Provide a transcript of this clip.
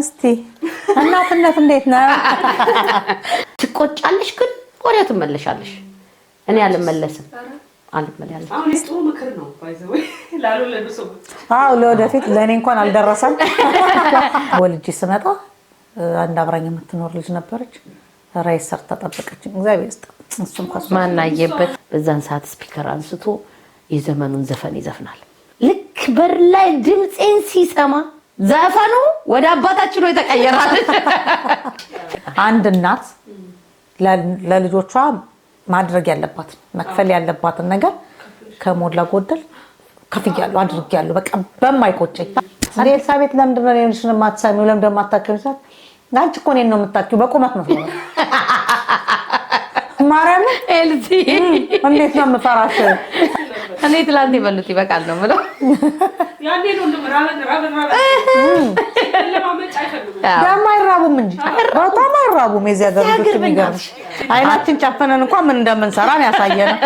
እስቲ እናትነት እንዴት ነው? ትቆጫለሽ ግን ወዲያ ትመለሻለሽ። እኔ አልመለስም። አሁን እሱ ምክር ነው ባይዘው ላሉ ለብሶ ለወደፊት ለኔ እንኳን አልደረሰም። ወልጄ ስመጣ አንድ አብራኝ የምትኖር ልጅ ነበረች። ራይስ ሰርታ ጠበቀችኝ። እግዚአብሔር ይስጥ። እሱም ማናየበት በዛን ሰዓት ስፒከር አንስቶ የዘመኑን ዘፈን ይዘፍናል። ልክ በር ላይ ድምጼን ሲሰማ ዘፈኑ ወደ አባታችን ነው የተቀየራል። አንድ እናት ለልጆቿ ማድረግ ያለባት መክፈል ያለባትን ነገር ከሞላ ጎደል ከፍያለሁ አድርጌያለሁ። በቃ በማይቆጨኝ ኤልሳቤጥ ለምንድን ነው ልጅሽን የማትሰሚው? ለምንድን ነው የማታከሚው? አንቺ እኮ እኔን ነው የምታውቂው በቁመት ነው ማርያም ኤልሲ እንዴት ነው የምፈራሽ? እኔ ትላንት ይበሉት ይበቃል ነው የምለው። ያኔ ነው ራበን ለማመጫ አይፈልጉም። ያማ አይራቡም እንጂ በጣም አይራቡም። የዚያ ደረጃዎች የሚገርምሽ አይናችን ጨፈነን እንኳን ምን እንደምንሰራ ነው ያሳየነው።